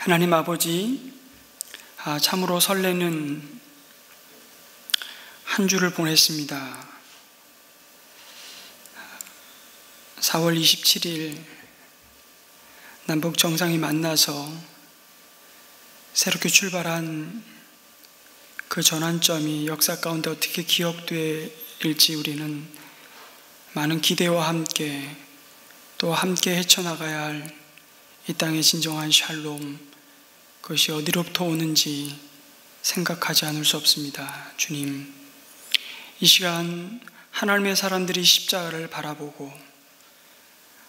하나님 아버지, 참으로 설레는 한 주를 보냈습니다. 4월 27일 남북 정상이 만나서 새롭게 출발한 그 전환점이 역사 가운데 어떻게 기억될지 우리는 많은 기대와 함께 또 함께 헤쳐나가야 할 이 땅의 진정한 샬롬, 그것이 어디로부터 오는지 생각하지 않을 수 없습니다. 주님, 이 시간 하나님의 사람들이 십자가를 바라보고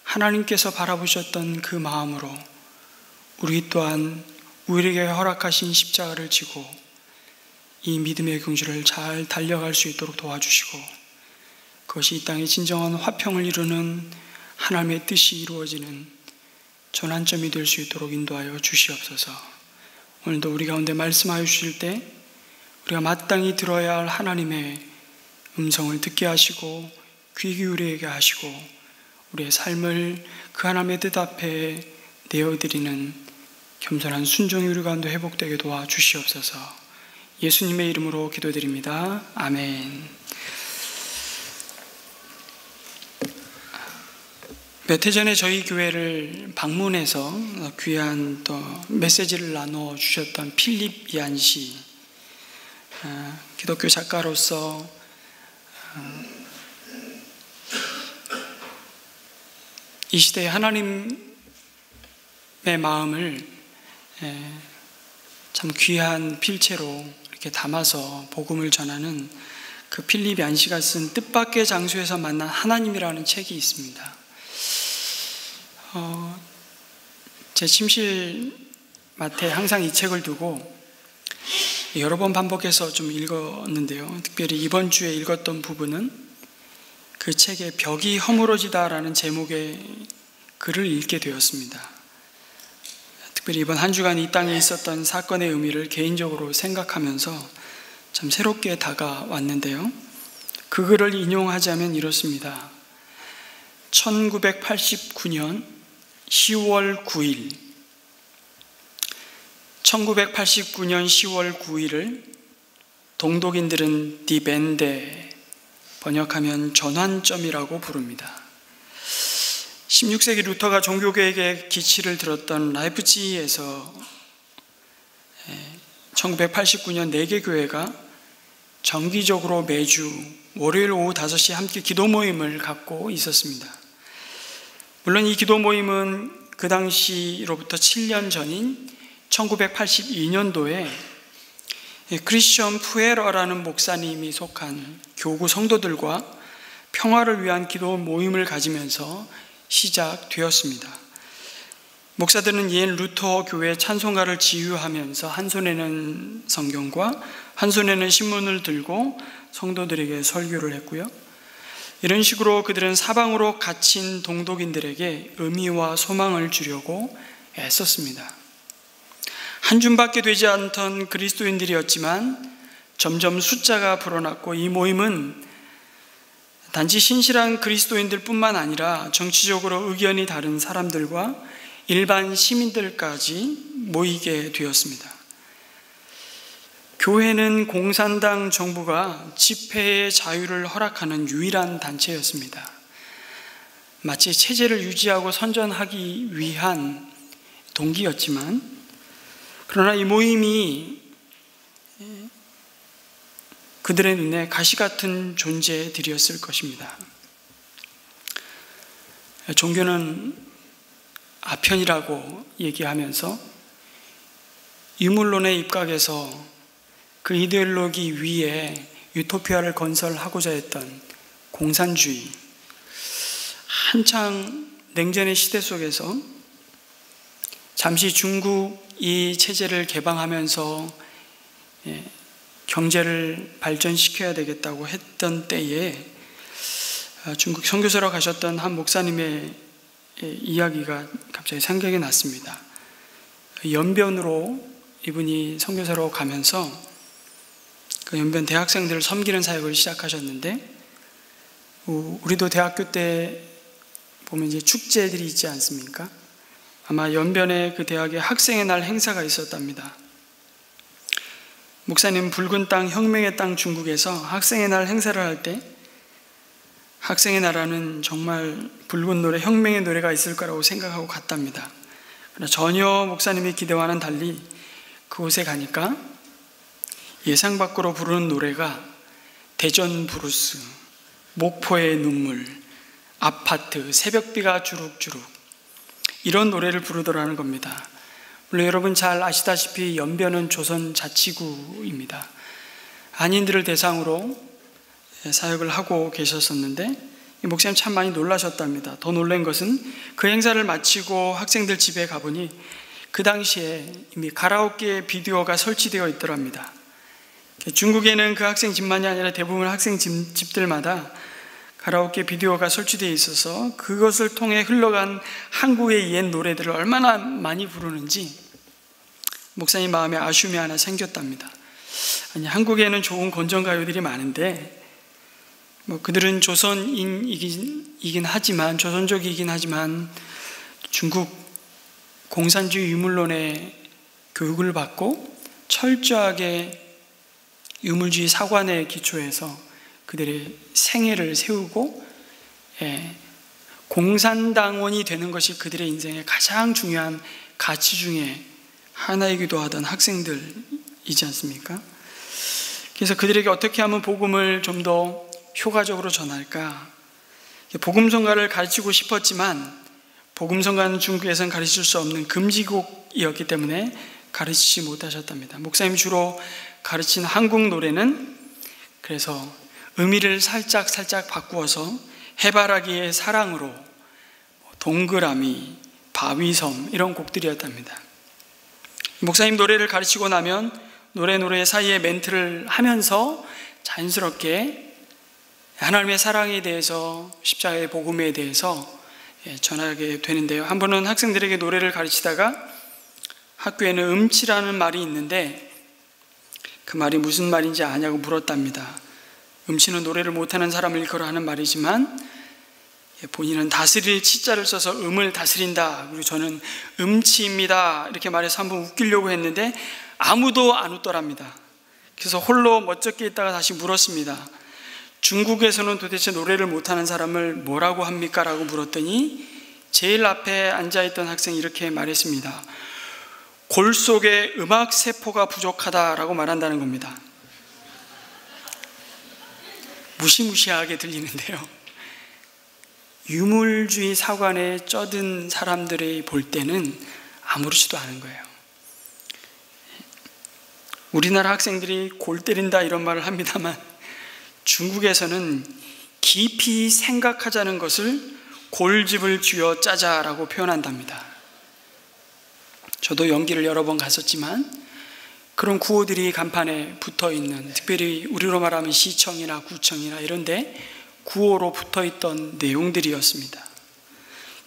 하나님께서 바라보셨던 그 마음으로 우리 또한 우리에게 허락하신 십자가를 지고 이 믿음의 경주를 잘 달려갈 수 있도록 도와주시고, 그것이 이 땅의 진정한 화평을 이루는 하나님의 뜻이 이루어지는 전환점이 될 수 있도록 인도하여 주시옵소서. 오늘도 우리 가운데 말씀하여 주실 때 우리가 마땅히 들어야 할 하나님의 음성을 듣게 하시고 귀 기울이게 하시고 우리의 삶을 그 하나님의 뜻 앞에 내어드리는 겸손한 순종이 우리 가운데 회복되게 도와주시옵소서. 예수님의 이름으로 기도드립니다. 아멘. 몇 해 전에 저희 교회를 방문해서 귀한 또 메시지를 나눠주셨던 필립 이안 씨, 기독교 작가로서 이 시대에 하나님의 마음을 참 귀한 필체로 이렇게 담아서 복음을 전하는 그 필립 이안 씨가 쓴 뜻밖의 장소에서 만난 하나님이라는 책이 있습니다. 제 침실 맡에 항상 이 책을 두고 여러 번 반복해서 좀 읽었는데요. 특별히 이번 주에 읽었던 부분은 그 책의 벽이 허물어지다라는 제목의 글을 읽게 되었습니다. 특별히 이번 한 주간 이 땅에 있었던 사건의 의미를 개인적으로 생각하면서 참 새롭게 다가왔는데요. 그 글을 인용하자면 이렇습니다. 1989년 10월 9일 1989년 동독인들은 디벤데, 번역하면 전환점이라고 부릅니다. 16세기 루터가 종교개혁의 기치를 들었던 라이프치히에서 1989년 4개 교회가 정기적으로 매주 월요일 오후 5시에 함께 기도 모임을 갖고 있었습니다. 물론 이 기도 모임은 그 당시로부터 7년 전인 1982년도에 크리스천 푸에러라는 목사님이 속한 교구 성도들과 평화를 위한 기도 모임을 가지면서 시작되었습니다. 목사들은 옛 루터 교회 찬송가를 지휘하면서 한 손에는 성경과 한 손에는 신문을 들고 성도들에게 설교를 했고요. 이런 식으로 그들은 사방으로 갇힌 동독인들에게 의미와 소망을 주려고 애썼습니다. 한 줌밖에 되지 않던 그리스도인들이었지만 점점 숫자가 불어났고, 이 모임은 단지 신실한 그리스도인들 뿐만 아니라 정치적으로 의견이 다른 사람들과 일반 시민들까지 모이게 되었습니다. 교회는 공산당 정부가 집회의 자유를 허락하는 유일한 단체였습니다. 마치 체제를 유지하고 선전하기 위한 동기였지만, 그러나 이 모임이 그들의 눈에 가시 같은 존재들이었을 것입니다. 종교는 아편이라고 얘기하면서 유물론에 입각해서 그 이데올로기 위에 유토피아를 건설하고자 했던 공산주의, 한창 냉전의 시대 속에서 잠시 중국이 체제를 개방하면서 경제를 발전시켜야 되겠다고 했던 때에 중국 선교사로 가셨던 한 목사님의 이야기가 갑자기 생각이 났습니다. 연변으로 이분이 선교사로 가면서 그 연변 대학생들을 섬기는 사역을 시작하셨는데, 우리도 대학교 때 보면 이제 축제들이 있지 않습니까? 아마 연변에 그 대학의 학생의 날 행사가 있었답니다. 목사님 붉은 땅, 혁명의 땅 중국에서 학생의 날 행사를 할 때 학생의 나라는 정말 붉은 노래, 혁명의 노래가 있을 거라고 생각하고 갔답니다. 그러나 전혀 목사님의 기대와는 달리 그곳에 가니까 예상 밖으로 부르는 노래가 대전 브루스, 목포의 눈물, 아파트, 새벽비가 주룩주룩 이런 노래를 부르더라는 겁니다. 물론 여러분 잘 아시다시피 연변은 조선 자치구입니다. 한인들을 대상으로 사역을 하고 계셨었는데 목사님 참 많이 놀라셨답니다. 더 놀란 것은 그 행사를 마치고 학생들 집에 가보니 그 당시에 이미 가라오케 비디오가 설치되어 있더랍니다. 중국에는 그 학생 집만이 아니라 대부분 학생 집들마다 가라오케 비디오가 설치되어 있어서 그것을 통해 흘러간 한국의 옛 노래들을 얼마나 많이 부르는지 목사님 마음에 아쉬움이 하나 생겼답니다. 아니, 한국에는 좋은 건전가요들이 많은데 그들은 조선인이긴 하지만, 조선족이긴 하지만 중국 공산주의 유물론의 교육을 받고 철저하게 유물주의 사관에 기초해서 그들의 생애를 세우고 공산당원이 되는 것이 그들의 인생의 가장 중요한 가치 중에 하나이기도 하던 학생들이지 않습니까? 그래서 그들에게 어떻게 하면 복음을 좀 더 효과적으로 전할까? 복음성가를 가르치고 싶었지만 복음성가는 중국에서는 가르칠 수 없는 금지곡이었기 때문에 가르치지 못하셨답니다. 목사님 주로 가르친 한국 노래는 그래서 의미를 살짝 바꾸어서 해바라기의 사랑으로, 동그라미, 바위섬 이런 곡들이었답니다. 목사님 노래를 가르치고 나면 노래 사이에 멘트를 하면서 자연스럽게 하나님의 사랑에 대해서, 십자가의 복음에 대해서 전하게 되는데요. 한 번은 학생들에게 노래를 가르치다가 학교에는 음치라는 말이 있는데 그 말이 무슨 말인지 아냐고 물었답니다. 음치는 노래를 못하는 사람을 일컬어 하는 말이지만 본인은 다스릴 치자를 써서 음을 다스린다, 그리고 저는 음치입니다 이렇게 말해서 한번 웃기려고 했는데 아무도 안 웃더랍니다. 그래서 홀로 멋쩍게 있다가 다시 물었습니다. 중국에서는 도대체 노래를 못하는 사람을 뭐라고 합니까? 라고 물었더니 제일 앞에 앉아있던 학생이 이렇게 말했습니다. 골 속에 음악 세포가 부족하다라고 말한다는 겁니다. 무시무시하게 들리는데요, 유물주의 사관에 쩌든 사람들이 볼 때는 아무렇지도 않은 거예요. 우리나라 학생들이 골 때린다 이런 말을 합니다만 중국에서는 깊이 생각하자는 것을 골집을 쥐어 짜자라고 표현한답니다. 저도 연기를 여러 번 갔었지만 그런 구호들이 간판에 붙어있는, 특별히 우리로 말하면 시청이나 구청이나 이런 데 구호로 붙어있던 내용들이었습니다.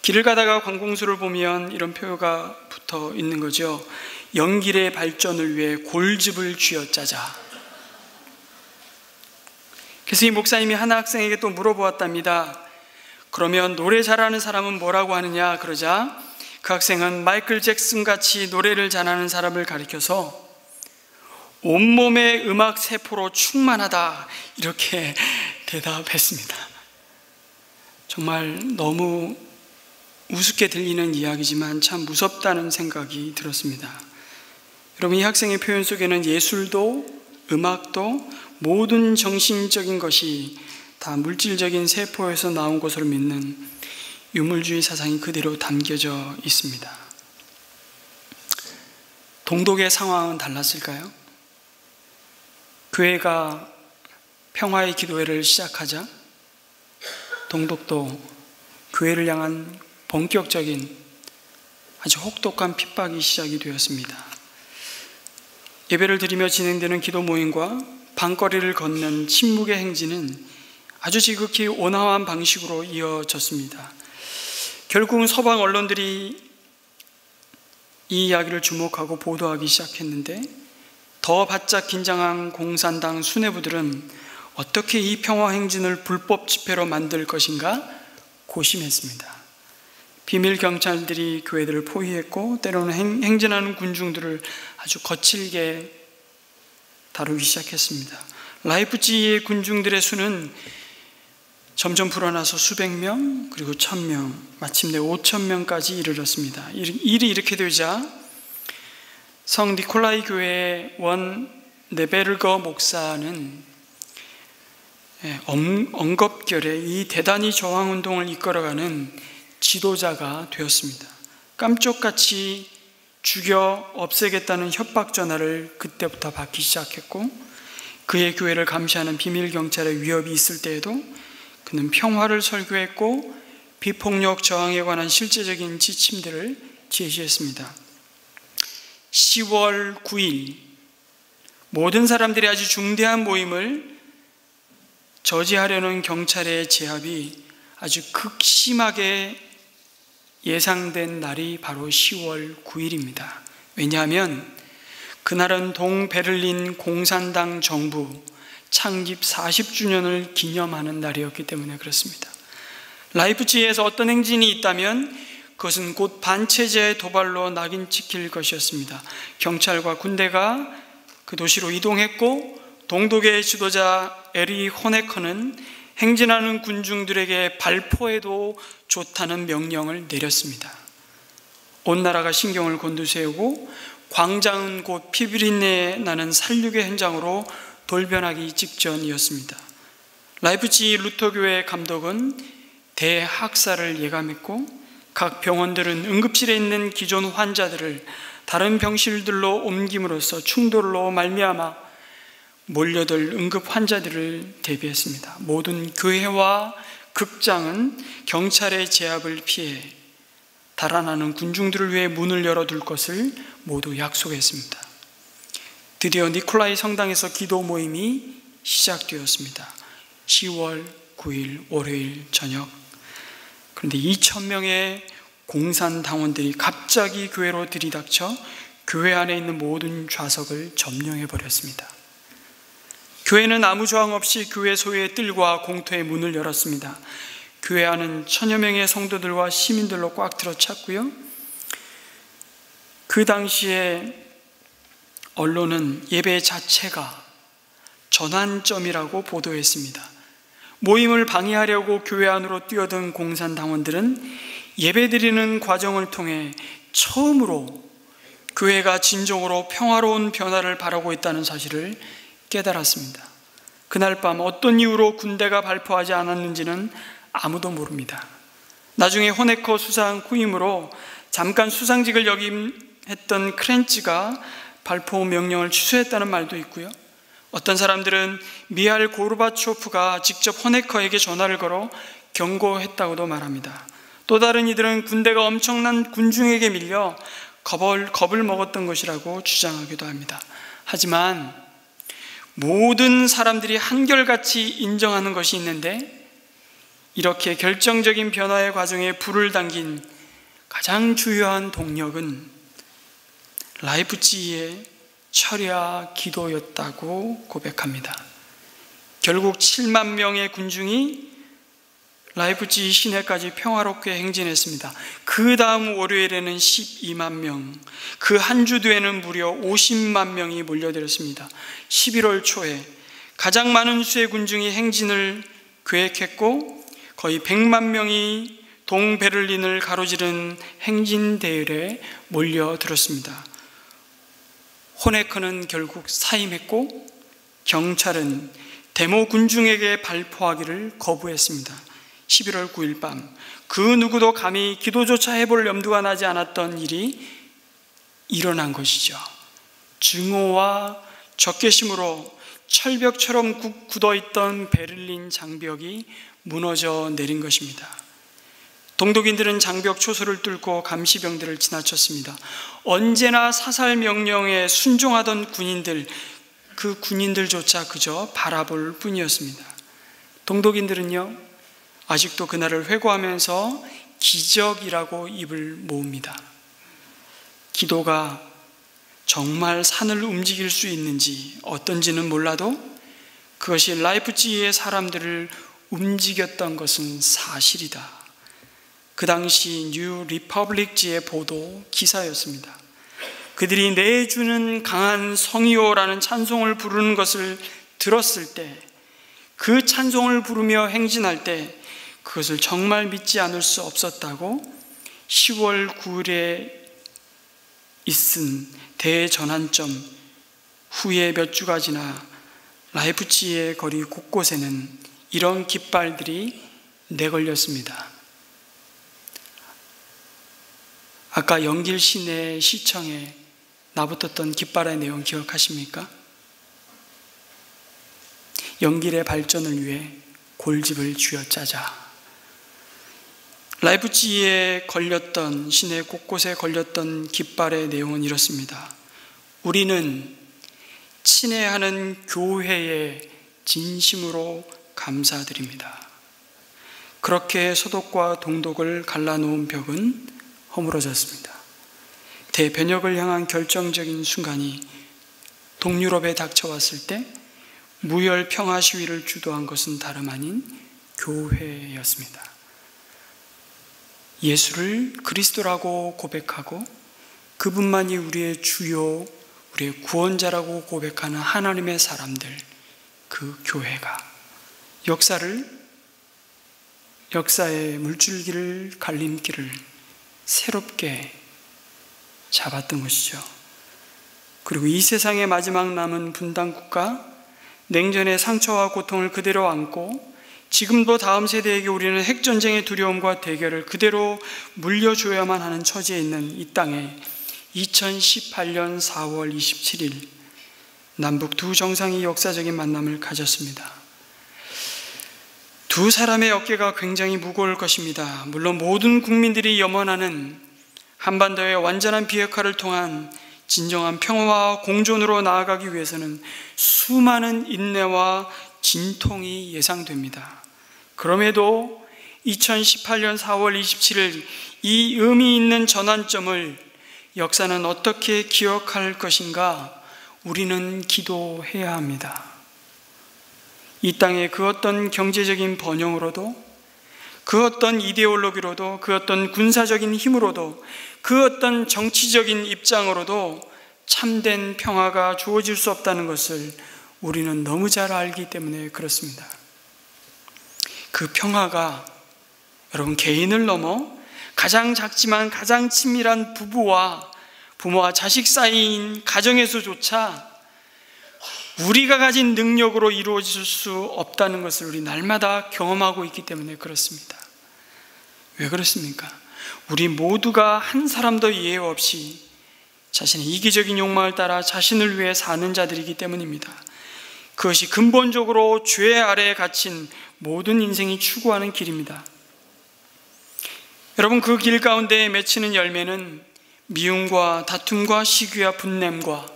길을 가다가 관공서를 보면 이런 표가 붙어 있는 거죠. 연길의 발전을 위해 골집을 쥐어짜자. 그래서 이 목사님이 한 학생에게 또 물어보았답니다. 그러면 노래 잘하는 사람은 뭐라고 하느냐? 그러자 그 학생은 마이클 잭슨 같이 노래를 잘하는 사람을 가리켜서 온몸의 음악 세포로 충만하다 이렇게 대답했습니다. 정말 너무 우습게 들리는 이야기지만 참 무섭다는 생각이 들었습니다. 여러분, 이 학생의 표현 속에는 예술도 음악도 모든 정신적인 것이 다 물질적인 세포에서 나온 것으로 믿는 유물주의 사상이 그대로 담겨져 있습니다. 동독의 상황은 달랐을까요? 교회가 평화의 기도회를 시작하자 동독도 교회를 향한 본격적인 아주 혹독한 핍박이 시작이 되었습니다. 예배를 드리며 진행되는 기도 모임과 방거리를 걷는 침묵의 행진은 아주 지극히 온화한 방식으로 이어졌습니다. 결국은 서방 언론들이 이 이야기를 주목하고 보도하기 시작했는데 더 바짝 긴장한 공산당 수뇌부들은 어떻게 이 평화 행진을 불법 집회로 만들 것인가 고심했습니다. 비밀 경찰들이 교회들을 포위했고 때로는 행진하는 군중들을 아주 거칠게 다루기 시작했습니다. 라이프치히의 군중들의 수는 점점 불어나서 수백 명, 그리고 1000명, 마침내 5000명까지 이르렀습니다. 일이 이렇게 되자 성 니콜라이 교회의 원 네베르거 목사는 엉겁결에 이 대단히 저항운동을 이끌어가는 지도자가 되었습니다. 깜짝같이 죽여 없애겠다는 협박 전화를 그때부터 받기 시작했고, 그의 교회를 감시하는 비밀 경찰의 위협이 있을 때에도 그는 평화를 설교했고 비폭력 저항에 관한 실제적인 지침들을 제시했습니다. 10월 9일 모든 사람들이 아주 중대한 모임을 저지하려는 경찰의 제압이 아주 극심하게 예상된 날이 바로 10월 9일입니다. 왜냐하면 그날은 동베를린 공산당 정부 창립 40주년을 기념하는 날이었기 때문에 그렇습니다. 라이프치히에서 어떤 행진이 있다면 그것은 곧 반체제 도발로 낙인 찍힐 것이었습니다. 경찰과 군대가 그 도시로 이동했고 동독의 지도자 에리 호네커는 행진하는 군중들에게 발포해도 좋다는 명령을 내렸습니다. 온 나라가 신경을 곤두세우고 광장은 곧 피비린내 나는 살육의 현장으로 돌변하기 직전이었습니다. 라이프치히 루터교회 감독은 대학살을 예감했고 각 병원들은 응급실에 있는 기존 환자들을 다른 병실들로 옮김으로써 충돌로 말미암아 몰려들 응급 환자들을 대비했습니다. 모든 교회와 극장은 경찰의 제압을 피해 달아나는 군중들을 위해 문을 열어둘 것을 모두 약속했습니다. 드디어 니콜라이 성당에서 기도 모임이 시작되었습니다. 10월 9일 월요일 저녁. 그런데 2000명의 공산당원들이 갑자기 교회로 들이닥쳐 교회 안에 있는 모든 좌석을 점령해 버렸습니다. 교회는 아무 저항 없이 교회 소유의 뜰과 공터의 문을 열었습니다. 교회 안은 1000여 명의 성도들과 시민들로 꽉 들어 찼고요. 그 당시에 언론은 예배 자체가 전환점이라고 보도했습니다. 모임을 방해하려고 교회 안으로 뛰어든 공산당원들은 예배드리는 과정을 통해 처음으로 교회가 진정으로 평화로운 변화를 바라고 있다는 사실을 깨달았습니다. 그날 밤 어떤 이유로 군대가 발포하지 않았는지는 아무도 모릅니다. 나중에 호네커 수상 후임으로 잠깐 수상직을 역임했던 크렌치가 발포 명령을 취소했다는 말도 있고요. 어떤 사람들은 미하일 고르바초프가 직접 호네커에게 전화를 걸어 경고했다고도 말합니다. 또 다른 이들은 군대가 엄청난 군중에게 밀려 겁을 먹었던 것이라고 주장하기도 합니다. 하지만 모든 사람들이 한결같이 인정하는 것이 있는데, 이렇게 결정적인 변화의 과정에 불을 당긴 가장 주요한 동력은 라이프치히의 철야 기도였다고 고백합니다. 결국 7만 명의 군중이 라이프치히 시내까지 평화롭게 행진했습니다. 그 다음 월요일에는 12만 명, 그 한 주 뒤에는 무려 50만 명이 몰려들었습니다. 11월 초에 가장 많은 수의 군중이 행진을 계획했고 거의 100만 명이 동베를린을 가로지른 행진 대열에 몰려들었습니다. 호네커는 결국 사임했고 경찰은 데모 군중에게 발포하기를 거부했습니다. 11월 9일 밤, 그 누구도 감히 기도조차 해볼 염두가 나지 않았던 일이 일어난 것이죠. 증오와 적개심으로 철벽처럼 굳어있던 베를린 장벽이 무너져 내린 것입니다. 동독인들은 장벽 초소를 뚫고 감시병들을 지나쳤습니다. 언제나 사살 명령에 순종하던 군인들, 그 군인들조차 그저 바라볼 뿐이었습니다. 동독인들은요, 아직도 그날을 회고하면서 기적이라고 입을 모읍니다. 기도가 정말 산을 움직일 수 있는지 어떤지는 몰라도 그것이 라이프치히의 사람들을 움직였던 것은 사실이다. 그 당시 뉴 리퍼블릭지의 보도 기사였습니다. 그들이 내주는 강한 성이요라는 찬송을 부르는 것을 들었을 때, 그 찬송을 부르며 행진할 때 그것을 정말 믿지 않을 수 없었다고 10월 9일에 있은 대전환점 후에 몇 주가 지나 라이프치히의 거리 곳곳에는 이런 깃발들이 내걸렸습니다. 아까 영길 시내 시청에 나붙었던 깃발의 내용 기억하십니까? 영길의 발전을 위해 골집을 쥐어짜자. 라이프치히에 걸렸던, 시내 곳곳에 걸렸던 깃발의 내용은 이렇습니다. 우리는 친애하는 교회에 진심으로 감사드립니다. 그렇게 서독과 동독을 갈라놓은 벽은 허물어졌습니다. 대변혁을 향한 결정적인 순간이 동유럽에 닥쳐왔을 때 무혈 평화 시위를 주도한 것은 다름 아닌 교회였습니다. 예수를 그리스도라고 고백하고 그분만이 우리의 주요, 우리의 구원자라고 고백하는 하나님의 사람들, 그 교회가 역사의 물줄기를, 갈림길을 새롭게 잡았던 것이죠. 그리고 이 세상의 마지막 남은 분단국가, 냉전의 상처와 고통을 그대로 안고 지금도 다음 세대에게 우리는 핵전쟁의 두려움과 대결을 그대로 물려줘야만 하는 처지에 있는 이 땅에 2018년 4월 27일 남북 두 정상이 역사적인 만남을 가졌습니다. 두 사람의 어깨가 굉장히 무거울 것입니다. 물론 모든 국민들이 염원하는 한반도의 완전한 비핵화를 통한 진정한 평화와 공존으로 나아가기 위해서는 수많은 인내와 진통이 예상됩니다. 그럼에도 2018년 4월 27일 이 의미 있는 전환점을 역사는 어떻게 기억할 것인가 우리는 기도해야 합니다. 이 땅의 그 어떤 경제적인 번영으로도, 그 어떤 이데올로기로도, 그 어떤 군사적인 힘으로도, 그 어떤 정치적인 입장으로도 참된 평화가 주어질 수 없다는 것을 우리는 너무 잘 알기 때문에 그렇습니다. 그 평화가 여러분 개인을 넘어 가장 작지만 가장 친밀한 부모와 자식 사이인 가정에서조차 우리가 가진 능력으로 이루어질 수 없다는 것을 우리 날마다 경험하고 있기 때문에 그렇습니다. 왜 그렇습니까? 우리 모두가 한 사람도 예외 없이 자신의 이기적인 욕망을 따라 자신을 위해 사는 자들이기 때문입니다. 그것이 근본적으로 죄 아래에 갇힌 모든 인생이 추구하는 길입니다. 여러분, 그 길 가운데 맺히는 열매는 미움과 다툼과 시기와 분냄과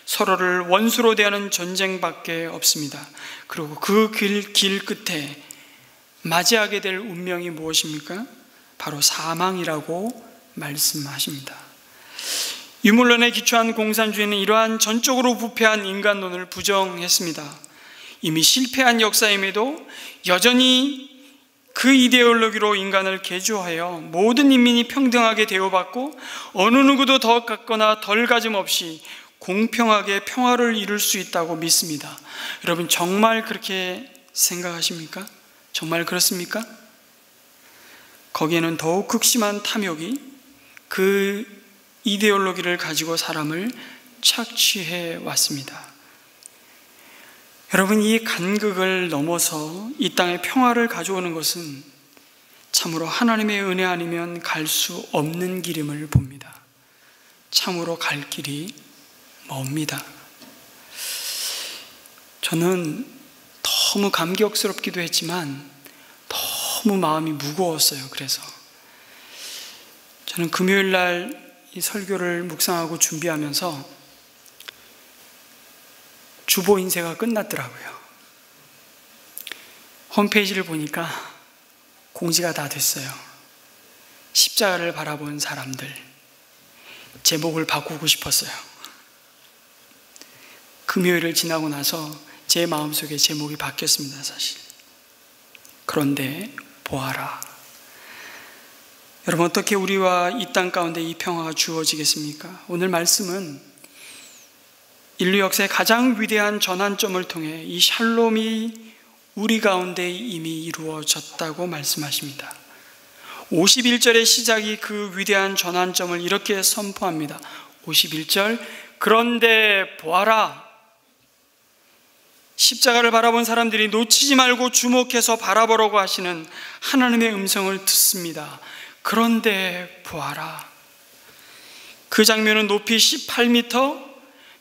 서로를 원수로 대하는 전쟁밖에 없습니다. 그리고 그 길 끝에 맞이하게 될 운명이 무엇입니까? 바로 사망이라고 말씀하십니다. 유물론에 기초한 공산주의는 이러한 전적으로 부패한 인간론을 부정했습니다. 이미 실패한 역사임에도 여전히 그 이데올로기로 인간을 개조하여 모든 인민이 평등하게 대우받고 어느 누구도 더 갖거나 덜 가짐 없이 공평하게 평화를 이룰 수 있다고 믿습니다. 여러분, 정말 그렇게 생각하십니까? 정말 그렇습니까? 거기에는 더욱 극심한 탐욕이 그 이데올로기를 가지고 사람을 착취해 왔습니다. 여러분, 이 간극을 넘어서 이 땅에 평화를 가져오는 것은 참으로 하나님의 은혜 아니면 갈 수 없는 길임을 봅니다. 참으로 갈 길이 멉니다. 저는 너무 감격스럽기도 했지만 너무 마음이 무거웠어요. 그래서 저는 금요일 날 이 설교를 묵상하고 준비하면서 주보 인쇄가 끝났더라고요. 홈페이지를 보니까 공지가 다 됐어요. 십자가를 바라본 사람들, 제목을 바꾸고 싶었어요. 금요일을 지나고 나서 제 마음속에 제목이 바뀌었습니다, 사실. 그런데 보아라, 여러분, 어떻게 우리와 이 땅 가운데 이 평화가 주어지겠습니까? 오늘 말씀은 인류 역사의 가장 위대한 전환점을 통해 이 샬롬이 우리 가운데 이미 이루어졌다고 말씀하십니다. 51절의 시작이 그 위대한 전환점을 이렇게 선포합니다. 51절, 그런데 보아라. 십자가를 바라본 사람들이 놓치지 말고 주목해서 바라보라고 하시는 하나님의 음성을 듣습니다. 그런데 보아라. 그 장면은 높이 18m,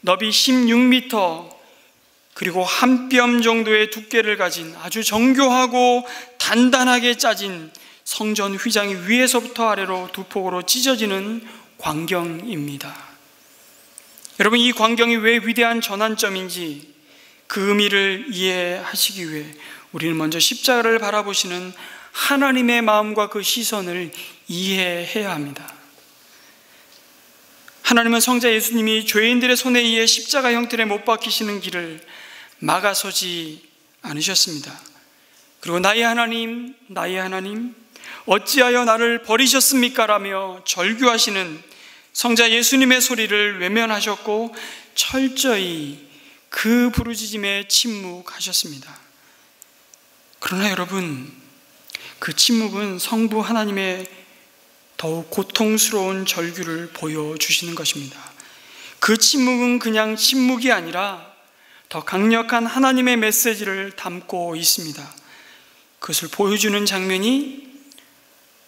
너비 16m, 그리고 한 뼘 정도의 두께를 가진 아주 정교하고 단단하게 짜진 성전 휘장이 위에서부터 아래로 두 폭으로 찢어지는 광경입니다. 여러분, 이 광경이 왜 위대한 전환점인지 그 의미를 이해하시기 위해 우리는 먼저 십자가를 바라보시는 하나님의 마음과 그 시선을 이해해야 합니다. 하나님은 성자 예수님이 죄인들의 손에 의해 십자가 형틀에 못 박히시는 길을 막아서지 않으셨습니다. 그리고 나의 하나님, 나의 하나님, 어찌하여 나를 버리셨습니까? 라며 절규하시는 성자 예수님의 소리를 외면하셨고 철저히 그 부르짖음에 침묵하셨습니다. 그러나 여러분, 그 침묵은 성부 하나님의 더욱 고통스러운 절규를 보여주시는 것입니다. 그 침묵은 그냥 침묵이 아니라 더 강력한 하나님의 메시지를 담고 있습니다. 그것을 보여주는 장면이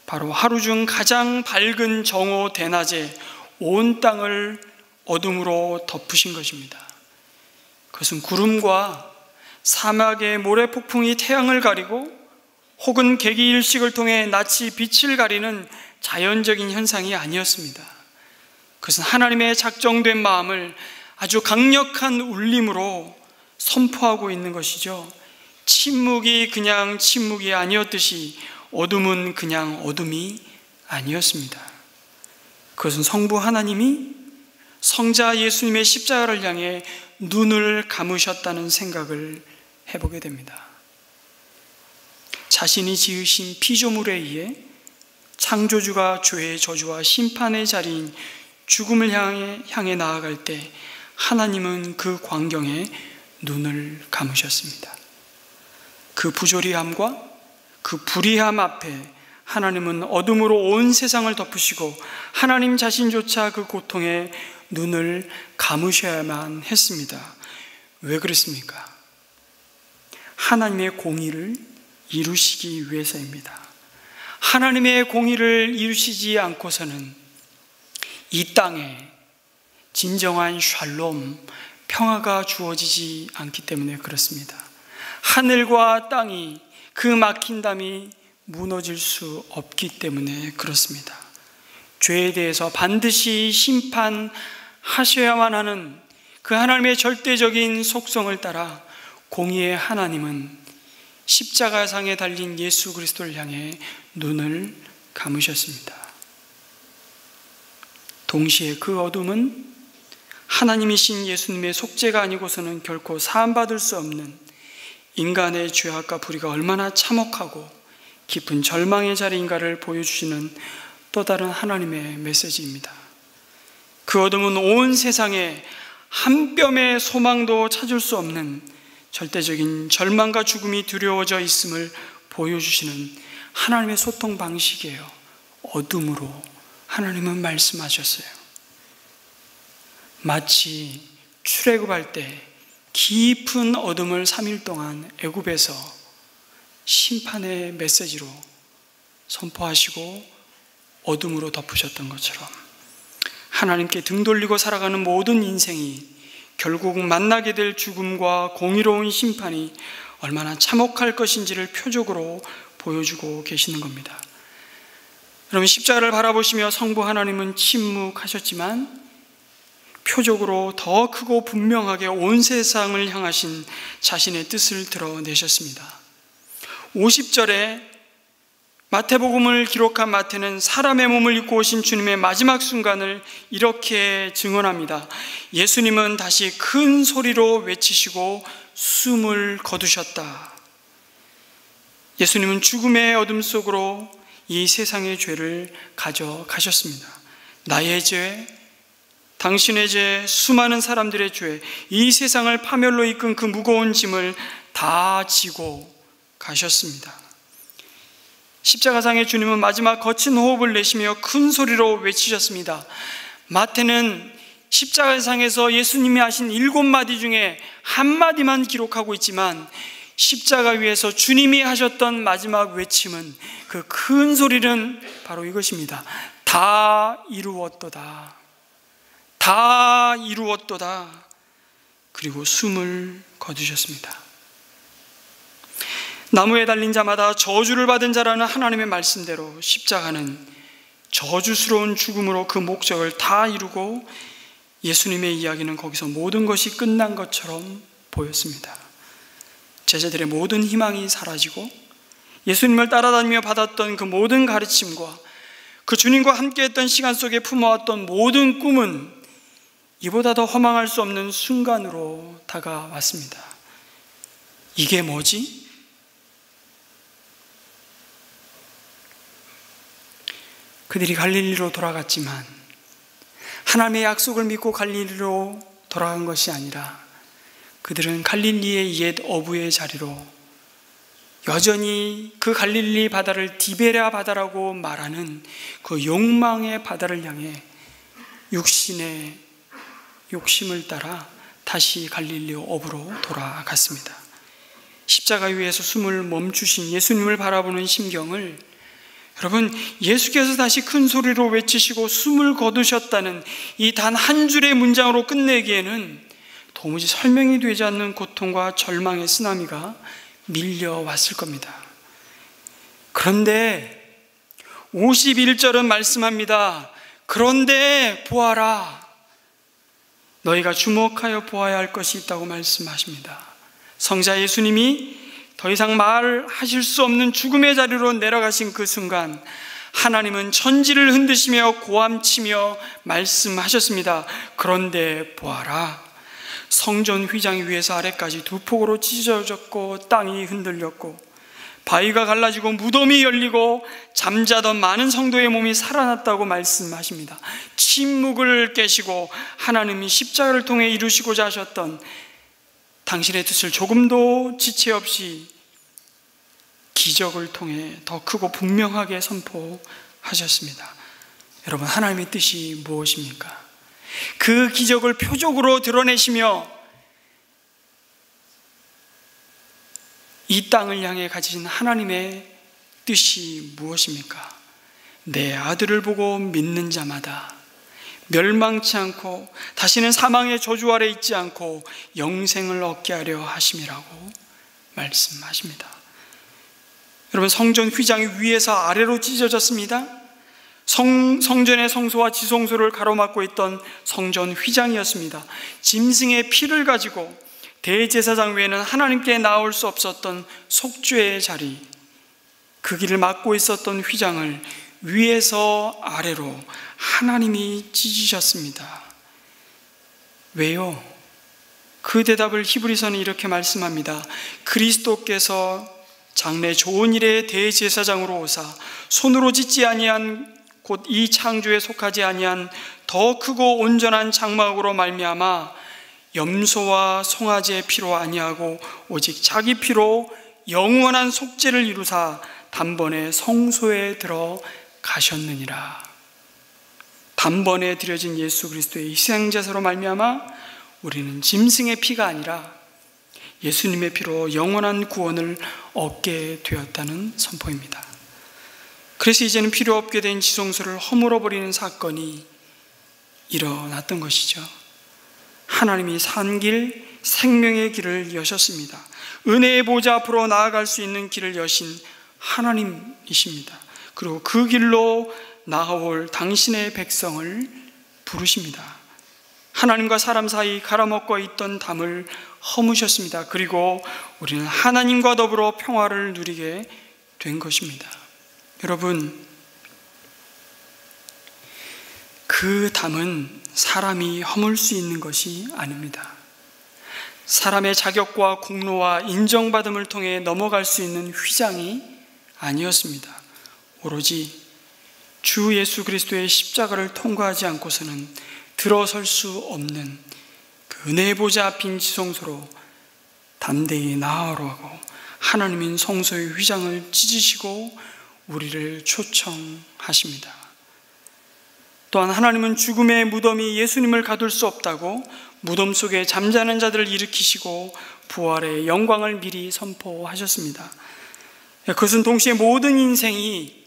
바로 하루 중 가장 밝은 정오 대낮에 온 땅을 어둠으로 덮으신 것입니다. 그것은 구름과 사막의 모래폭풍이 태양을 가리고 혹은 개기일식을 통해 낯이 빛을 가리는 자연적인 현상이 아니었습니다. 그것은 하나님의 작정된 마음을 아주 강력한 울림으로 선포하고 있는 것이죠. 침묵이 그냥 침묵이 아니었듯이 어둠은 그냥 어둠이 아니었습니다. 그것은 성부 하나님이 성자 예수님의 십자가를 향해 눈을 감으셨다는 생각을 해보게 됩니다. 자신이 지으신 피조물에 의해 창조주가 죄의 저주와 심판의 자리인 죽음을 향해 나아갈 때 하나님은 그 광경에 눈을 감으셨습니다. 그 부조리함과 그 불의함 앞에 하나님은 어둠으로 온 세상을 덮으시고 하나님 자신조차 그 고통에 눈을 감으셔야만 했습니다. 왜 그랬습니까? 하나님의 공의를 이루시기 위해서입니다. 하나님의 공의를 이루시지 않고서는 이 땅에 진정한 샬롬, 평화가 주어지지 않기 때문에 그렇습니다. 하늘과 땅이 그 막힌 담이 무너질 수 없기 때문에 그렇습니다. 죄에 대해서 반드시 심판하셔야만 하는 그 하나님의 절대적인 속성을 따라 공의의 하나님은 십자가상에 달린 예수 그리스도를 향해 눈을 감으셨습니다. 동시에 그 어둠은 하나님이신 예수님의 속죄가 아니고서는 결코 사함받을 수 없는 인간의 죄악과 불의가 얼마나 참혹하고 깊은 절망의 자리인가를 보여주시는 또 다른 하나님의 메시지입니다. 그 어둠은 온 세상에 한 뼘의 소망도 찾을 수 없는 절대적인 절망과 죽음이 두려워져 있음을 보여주시는 하나님의 소통 방식이에요. 어둠으로 하나님은 말씀하셨어요. 마치 출애굽할 때 깊은 어둠을 3일 동안 애굽에서 심판의 메시지로 선포하시고 어둠으로 덮으셨던 것처럼 하나님께 등 돌리고 살아가는 모든 인생이 결국 만나게 될 죽음과 공의로운 심판이 얼마나 참혹할 것인지를 표적으로 보여주고 계시는 겁니다. 여러분, 십자가를 바라보시며 성부 하나님은 침묵하셨지만 표적으로 더 크고 분명하게 온 세상을 향하신 자신의 뜻을 드러내셨습니다. 50절에 마태복음을 기록한 마태는 사람의 몸을 입고 오신 주님의 마지막 순간을 이렇게 증언합니다. 예수님은 다시 큰 소리로 외치시고 숨을 거두셨다. 예수님은 죽음의 어둠 속으로 이 세상의 죄를 가져가셨습니다. 나의 죄, 당신의 죄, 수많은 사람들의 죄, 이 세상을 파멸로 이끈 그 무거운 짐을 다 지고 가셨습니다. 십자가상의 주님은 마지막 거친 호흡을 내쉬며 큰 소리로 외치셨습니다. 마태는 십자가상에서 예수님이 하신 7마디 중에 한마디만 기록하고 있지만 십자가 위에서 주님이 하셨던 마지막 외침은, 그 큰 소리는 바로 이것입니다. 다 이루었도다. 다 이루었도다. 그리고 숨을 거두셨습니다. 나무에 달린 자마다 저주를 받은 자라는 하나님의 말씀대로 십자가는 저주스러운 죽음으로 그 목적을 다 이루고 예수님의 이야기는 거기서 모든 것이 끝난 것처럼 보였습니다. 제자들의 모든 희망이 사라지고 예수님을 따라다니며 받았던 그 모든 가르침과 그 주님과 함께했던 시간 속에 품어왔던 모든 꿈은 이보다 더 허망할 수 없는 순간으로 다가왔습니다. 이게 뭐지? 그들이 갈릴리로 돌아갔지만 하나님의 약속을 믿고 갈릴리로 돌아간 것이 아니라 그들은 갈릴리의 옛 어부의 자리로 여전히 그 갈릴리 바다를 디베랴 바다라고 말하는 그 욕망의 바다를 향해 육신의 욕심을 따라 다시 갈릴리 어부로 돌아갔습니다. 십자가 위에서 숨을 멈추신 예수님을 바라보는 심경을, 여러분, 예수께서 다시 큰 소리로 외치시고 숨을 거두셨다는 이 단 한 줄의 문장으로 끝내기에는 도무지 설명이 되지 않는 고통과 절망의 쓰나미가 밀려왔을 겁니다. 그런데 51절은 말씀합니다. 그런데 보아라, 너희가 주목하여 보아야 할 것이 있다고 말씀하십니다. 성자 예수님이 더 이상 말하실 수 없는 죽음의 자리로 내려가신 그 순간 하나님은 천지를 흔드시며 고함치며 말씀하셨습니다. 그런데 보아라, 성전 휘장 위에서 아래까지 두 폭으로 찢어졌고 땅이 흔들렸고 바위가 갈라지고 무덤이 열리고 잠자던 많은 성도의 몸이 살아났다고 말씀하십니다. 침묵을 깨시고 하나님이 십자가를 통해 이루시고자 하셨던 당신의 뜻을 조금도 지체 없이 기적을 통해 더 크고 분명하게 선포하셨습니다. 여러분, 하나님의 뜻이 무엇입니까? 그 기적을 표적으로 드러내시며 이 땅을 향해 가지신 하나님의 뜻이 무엇입니까? 내 아들을 보고 믿는 자마다 멸망치 않고 다시는 사망의 저주 아래 있지 않고 영생을 얻게 하려 하심이라고 말씀하십니다. 여러분, 성전 휘장이 위에서 아래로 찢어졌습니다. 성전의 성소와 지성소를 가로막고 있던 성전 휘장이었습니다. 짐승의 피를 가지고 대제사장 외에는 하나님께 나올 수 없었던 속죄의 자리, 그 길을 막고 있었던 휘장을 위에서 아래로 하나님이 찢으셨습니다. 왜요? 그 대답을 히브리서는 이렇게 말씀합니다. 그리스도께서 장래 좋은 일의 대제사장으로 오사 손으로 짓지 아니한 곧 이 창조에 속하지 아니한 더 크고 온전한 장막으로 말미암아 염소와 송아지의 피로 아니하고 오직 자기 피로 영원한 속죄를 이루사 단번에 성소에 들어가셨느니라. 단번에 드려진 예수 그리스도의 희생제사로 말미암아 우리는 짐승의 피가 아니라 예수님의 피로 영원한 구원을 얻게 되었다는 선포입니다. 그래서 이제는 필요 없게 된 지성소를 허물어버리는 사건이 일어났던 것이죠. 하나님이 산 길, 생명의 길을 여셨습니다. 은혜의 보좌 앞으로 나아갈 수 있는 길을 여신 하나님이십니다. 그리고 그 길로 나아올 당신의 백성을 부르십니다. 하나님과 사람 사이 갈아먹고 있던 담을 허무셨습니다. 그리고 우리는 하나님과 더불어 평화를 누리게 된 것입니다. 여러분, 그 담은 사람이 허물 수 있는 것이 아닙니다. 사람의 자격과 공로와 인정받음을 통해 넘어갈 수 있는 휘장이 아니었습니다. 오로지 주 예수 그리스도의 십자가를 통과하지 않고서는 들어설 수 없는 그 은혜의 보좌 앞인 지성소로 담대히 나아오라고 하나님인 성소의 휘장을 찢으시고 우리를 초청하십니다. 또한 하나님은 죽음의 무덤이 예수님을 가둘 수 없다고 무덤 속에 잠자는 자들을 일으키시고 부활의 영광을 미리 선포하셨습니다. 그것은 동시에 모든 인생이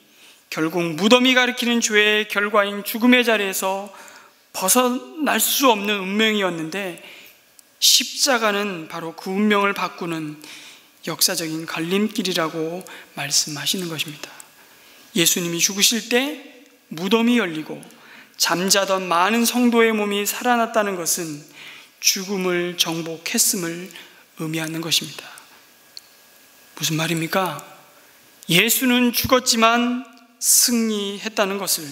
결국 무덤이 가리키는 죄의 결과인 죽음의 자리에서 벗어날 수 없는 운명이었는데, 십자가는 바로 그 운명을 바꾸는 역사적인 갈림길이라고 말씀하시는 것입니다. 예수님이 죽으실 때 무덤이 열리고 잠자던 많은 성도의 몸이 살아났다는 것은 죽음을 정복했음을 의미하는 것입니다. 무슨 말입니까? 예수는 죽었지만 승리했다는 것을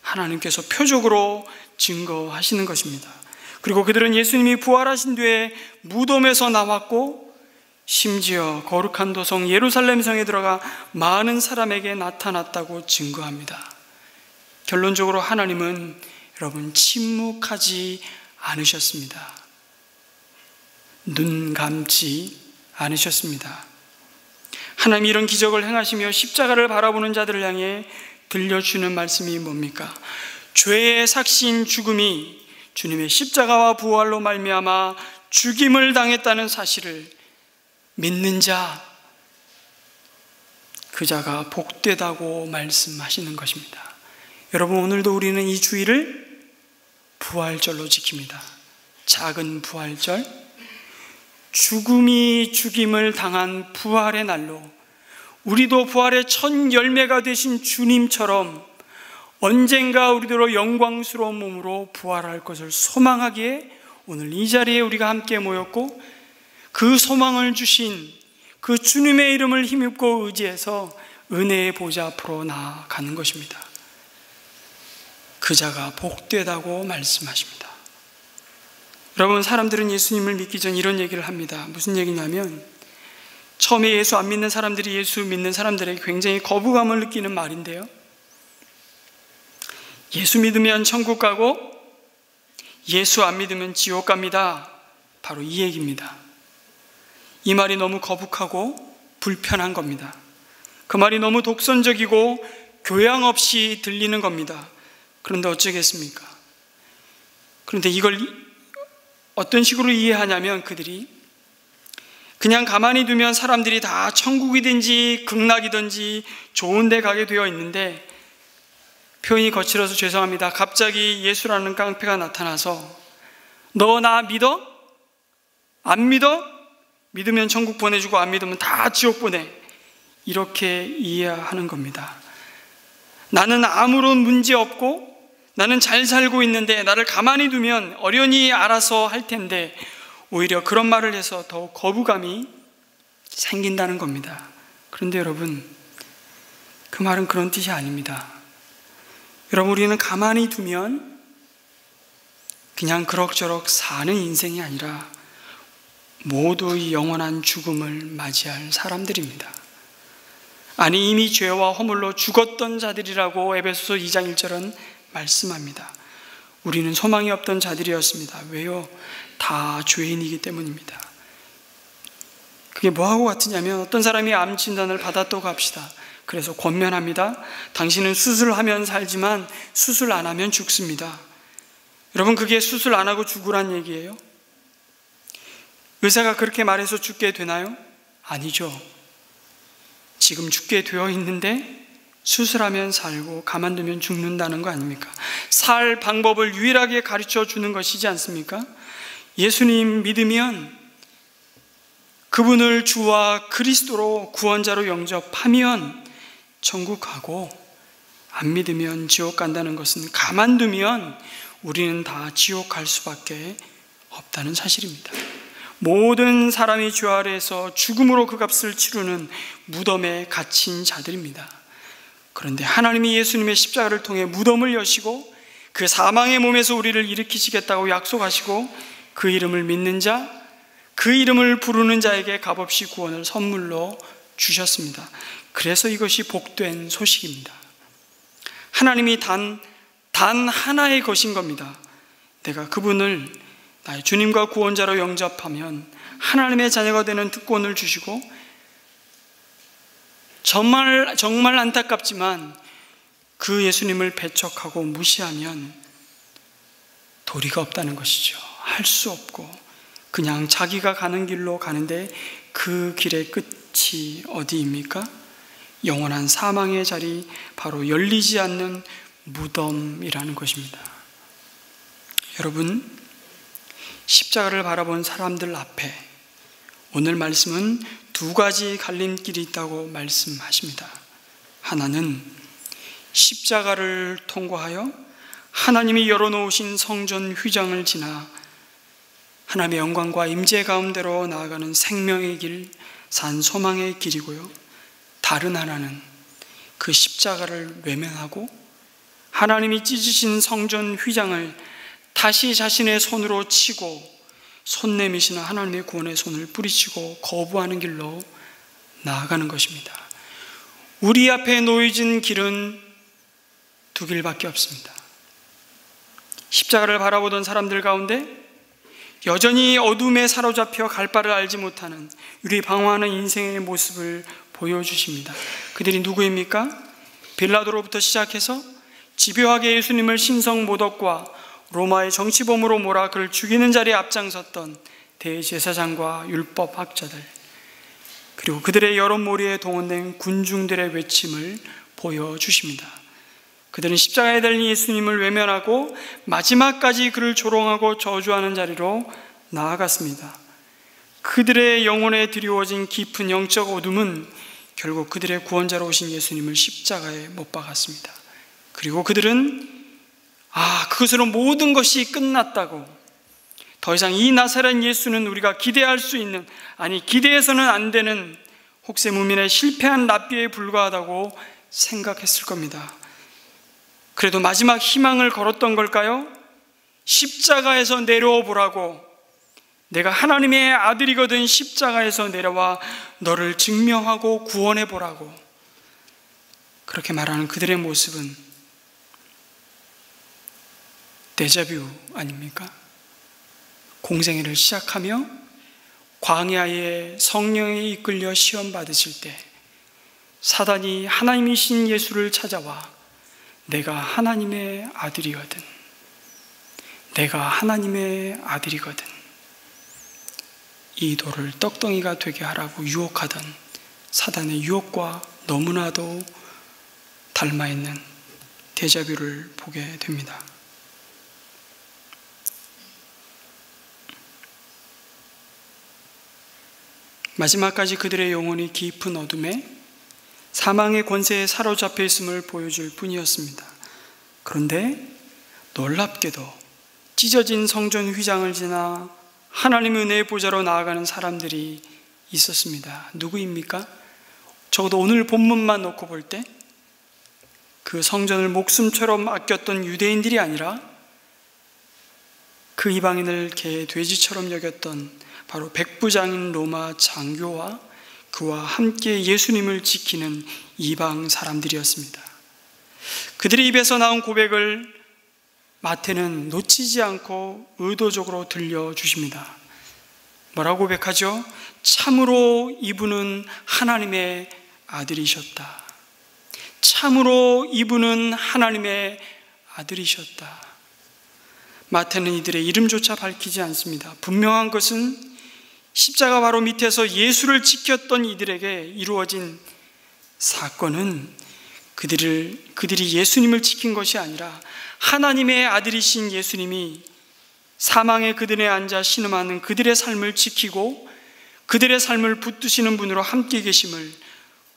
하나님께서 표적으로 증거하시는 것입니다. 그리고 그들은 예수님이 부활하신 뒤에 무덤에서 나왔고 심지어 거룩한 도성 예루살렘 성에 들어가 많은 사람에게 나타났다고 증거합니다. 결론적으로 하나님은 여러분 침묵하지 않으셨습니다. 눈 감지 않으셨습니다. 하나님이 이런 기적을 행하시며 십자가를 바라보는 자들을 향해 들려주는 말씀이 뭡니까? 죄의 삭신 죽음이 주님의 십자가와 부활로 말미암아 죽임을 당했다는 사실을 믿는 자, 그 자가 복되다고 말씀하시는 것입니다. 여러분, 오늘도 우리는 이 주일을 부활절로 지킵니다. 작은 부활절, 죽음이 죽임을 당한 부활의 날로 우리도 부활의 첫 열매가 되신 주님처럼 언젠가 우리들로 영광스러운 몸으로 부활할 것을 소망하기에 오늘 이 자리에 우리가 함께 모였고, 그 소망을 주신 그 주님의 이름을 힘입고 의지해서 은혜의 보좌 앞으로 나아가는 것입니다. 그 자가 복되다고 말씀하십니다. 여러분, 사람들은 예수님을 믿기 전 이런 얘기를 합니다. 무슨 얘기냐면, 처음에 예수 안 믿는 사람들이 예수 믿는 사람들에게 굉장히 거부감을 느끼는 말인데요, 예수 믿으면 천국 가고 예수 안 믿으면 지옥 갑니다. 바로 이 얘기입니다. 이 말이 너무 거북하고 불편한 겁니다. 그 말이 너무 독선적이고 교양 없이 들리는 겁니다. 그런데 어쩌겠습니까? 그런데 이걸 어떤 식으로 이해하냐면, 그들이 그냥 가만히 두면 사람들이 다 천국이든지 극락이든지 좋은 데 가게 되어 있는데, 표현이 거칠어서 죄송합니다. 갑자기 예수라는 깡패가 나타나서 너 나 믿어? 안 믿어? 믿으면 천국 보내주고 안 믿으면 다 지옥 보내, 이렇게 이해하는 겁니다. 나는 아무런 문제 없고 나는 잘 살고 있는데 나를 가만히 두면 어련히 알아서 할 텐데, 오히려 그런 말을 해서 더욱 거부감이 생긴다는 겁니다. 그런데 여러분, 그 말은 그런 뜻이 아닙니다. 여러분, 우리는 가만히 두면 그냥 그럭저럭 사는 인생이 아니라 모두 영원한 죽음을 맞이할 사람들입니다. 아니, 이미 죄와 허물로 죽었던 자들이라고 에베소서 2장 1절은 말씀합니다. 우리는 소망이 없던 자들이었습니다. 왜요? 다 죄인이기 때문입니다. 그게 뭐하고 같으냐면, 어떤 사람이 암 진단을 받았다고 합시다. 그래서 권면합니다. 당신은 수술하면 살지만 수술 안 하면 죽습니다. 여러분, 그게 수술 안 하고 죽으란 얘기예요? 의사가 그렇게 말해서 죽게 되나요? 아니죠. 지금 죽게 되어 있는데 수술하면 살고 가만두면 죽는다는 거 아닙니까? 살 방법을 유일하게 가르쳐 주는 것이지 않습니까? 예수님 믿으면, 그분을 주와 그리스도로 구원자로 영접하면 천국 가고, 안 믿으면 지옥 간다는 것은 가만두면 우리는 다 지옥 갈 수밖에 없다는 사실입니다. 모든 사람이 죄 아래에서 죽음으로 그 값을 치르는 무덤에 갇힌 자들입니다. 그런데 하나님이 예수님의 십자가를 통해 무덤을 여시고 그 사망의 몸에서 우리를 일으키시겠다고 약속하시고, 그 이름을 믿는 자, 그 이름을 부르는 자에게 값없이 구원을 선물로 주셨습니다. 그래서 이것이 복된 소식입니다. 하나님이 단 하나의 것인 겁니다. 내가 그분을 나의 주님과 구원자로 영접하면 하나님의 자녀가 되는 특권을 주시고, 정말 안타깝지만 그 예수님을 배척하고 무시하면 도리가 없다는 것이죠. 할 수 없고 그냥 자기가 가는 길로 가는데 그 길의 끝이 어디입니까? 영원한 사망의 자리, 바로 열리지 않는 무덤이라는 것입니다. 여러분, 십자가를 바라본 사람들 앞에 오늘 말씀은 두 가지 갈림길이 있다고 말씀하십니다. 하나는 십자가를 통과하여 하나님이 열어놓으신 성전 휘장을 지나 하나님의 영광과 임재 가운데로 나아가는 생명의 길, 산 소망의 길이고요. 다른 하나는 그 십자가를 외면하고 하나님이 찢으신 성전 휘장을 다시 자신의 손으로 치고 손 내미시는 하나님의 구원의 손을 뿌리치고 거부하는 길로 나아가는 것입니다. 우리 앞에 놓여진 길은 두 길밖에 없습니다. 십자가를 바라보던 사람들 가운데 여전히 어둠에 사로잡혀 갈 바를 알지 못하는 유리 방황하는 인생의 모습을 보여주십니다. 그들이 누구입니까? 빌라도로부터 시작해서 집요하게 예수님을 신성 모독과 로마의 정치범으로 몰아 그를 죽이는 자리에 앞장섰던 대제사장과 율법학자들, 그리고 그들의 여론몰이에 동원된 군중들의 외침을 보여주십니다. 그들은 십자가에 달린 예수님을 외면하고 마지막까지 그를 조롱하고 저주하는 자리로 나아갔습니다. 그들의 영혼에 드리워진 깊은 영적 어둠은 결국 그들의 구원자로 오신 예수님을 십자가에 못 박았습니다. 그리고 그들은 그것으로 모든 것이 끝났다고, 더 이상 이 나사렛 예수는 우리가 기대할 수 있는, 기대해서는 안 되는 혹세무민의 실패한 랍비에 불과하다고 생각했을 겁니다. 그래도 마지막 희망을 걸었던 걸까요? 십자가에서 내려와 보라고, 내가 하나님의 아들이거든 십자가에서 내려와 너를 증명하고 구원해 보라고, 그렇게 말하는 그들의 모습은 데자뷰 아닙니까? 공생애를 시작하며 광야에 성령에 이끌려 시험 받으실 때 사단이 하나님이신 예수를 찾아와 내가 하나님의 아들이거든, 내가 하나님의 아들이거든, 이 돌을 떡덩이가 되게 하라고 유혹하던 사단의 유혹과 너무나도 닮아있는 데자뷰를 보게 됩니다. 마지막까지 그들의 영혼이 깊은 어둠에 사망의 권세에 사로잡혀 있음을 보여줄 뿐이었습니다. 그런데 놀랍게도 찢어진 성전 휘장을 지나 하나님의 은혜의 보좌로 나아가는 사람들이 있었습니다. 누구입니까? 적어도 오늘 본문만 놓고 볼 때 그 성전을 목숨처럼 아꼈던 유대인들이 아니라 그 이방인을 개 돼지처럼 여겼던 바로 백부장인 로마 장교와 그와 함께 예수님을 지키는 이방 사람들이었습니다. 그들의 입에서 나온 고백을 마태는 놓치지 않고 의도적으로 들려주십니다. 뭐라고 고백하죠? 참으로 이분은 하나님의 아들이셨다. 참으로 이분은 하나님의 아들이셨다. 마태는 이들의 이름조차 밝히지 않습니다. 분명한 것은 십자가 바로 밑에서 예수를 지켰던 이들에게 이루어진 사건은 그들이 예수님을 지킨 것이 아니라 하나님의 아들이신 예수님이 사망의 그들에 앉아 신음하는 그들의 삶을 지키고 그들의 삶을 붙드시는 분으로 함께 계심을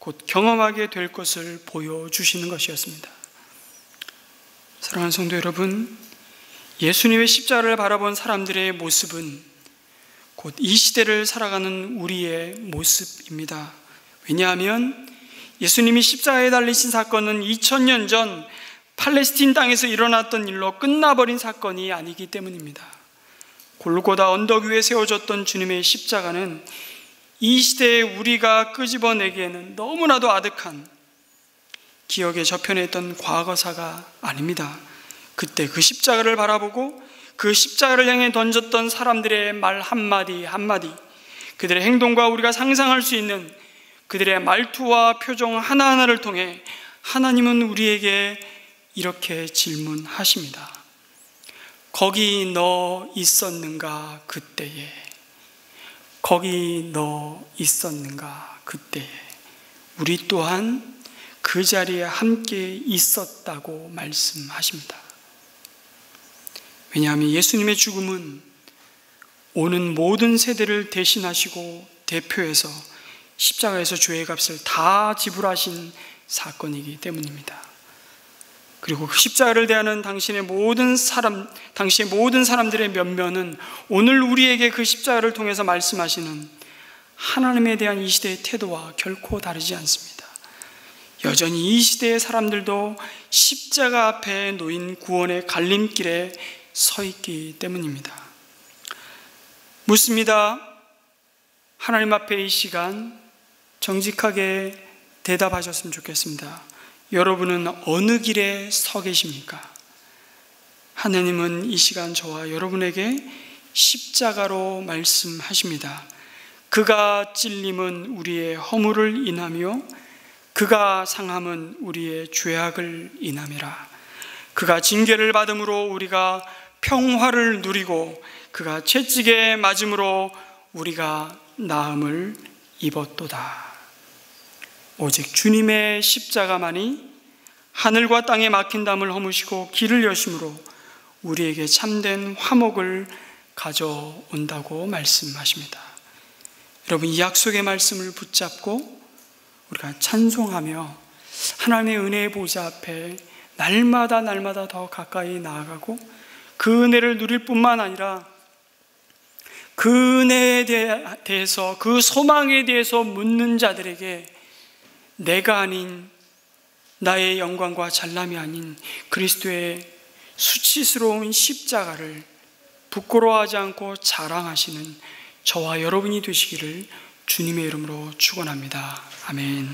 곧 경험하게 될 것을 보여주시는 것이었습니다. 사랑하는 성도 여러분, 예수님의 십자가를 바라본 사람들의 모습은 곧 이 시대를 살아가는 우리의 모습입니다. 왜냐하면 예수님이 십자가에 달리신 사건은 2000년 전 팔레스틴 땅에서 일어났던 일로 끝나버린 사건이 아니기 때문입니다. 골고다 언덕 위에 세워졌던 주님의 십자가는 이 시대에 우리가 끄집어내기에는 너무나도 아득한 기억에 저편에 있던 과거사가 아닙니다. 그때 그 십자가를 바라보고 그 십자가를 향해 던졌던 사람들의 말 한마디 한마디, 그들의 행동과 우리가 상상할 수 있는 그들의 말투와 표정 하나하나를 통해 하나님은 우리에게 이렇게 질문하십니다. 거기 너 있었는가 그때에? 거기 너 있었는가 그때에? 우리 또한 그 자리에 함께 있었다고 말씀하십니다. 왜냐하면 예수님의 죽음은 오는 모든 세대를 대신하시고 대표해서 십자가에서 죄의 값을 다 지불하신 사건이기 때문입니다. 그리고 그 십자가를 대하는 당시의 모든 사람들의 면면은 오늘 우리에게 그 십자가를 통해서 말씀하시는 하나님에 대한 이 시대의 태도와 결코 다르지 않습니다. 여전히 이 시대의 사람들도 십자가 앞에 놓인 구원의 갈림길에 서 있기 때문입니다. 묻습니다. 하나님 앞에 이 시간 정직하게 대답하셨으면 좋겠습니다. 여러분은 어느 길에 서 계십니까? 하나님은 이 시간 저와 여러분에게 십자가로 말씀하십니다. 그가 찔림은 우리의 허물을 인하며 그가 상함은 우리의 죄악을 인함이라. 그가 징계를 받음으로 우리가 평화를 누리고 그가 채찍에 맞음으로 우리가 나음을 입었도다. 오직 주님의 십자가만이 하늘과 땅에 막힌 담을 허무시고 길을 여심으로 우리에게 참된 화목을 가져온다고 말씀하십니다. 여러분, 이 약속의 말씀을 붙잡고 우리가 찬송하며 하나님의 은혜의 보좌 앞에 날마다 더 가까이 나아가고 그 은혜를 누릴 뿐만 아니라 그 은혜에 대해서, 그 소망에 대해서 묻는 자들에게 내가 아닌, 나의 영광과 잘남이 아닌 그리스도의 수치스러운 십자가를 부끄러워하지 않고 자랑하시는 저와 여러분이 되시기를 주님의 이름으로 축원합니다. 아멘.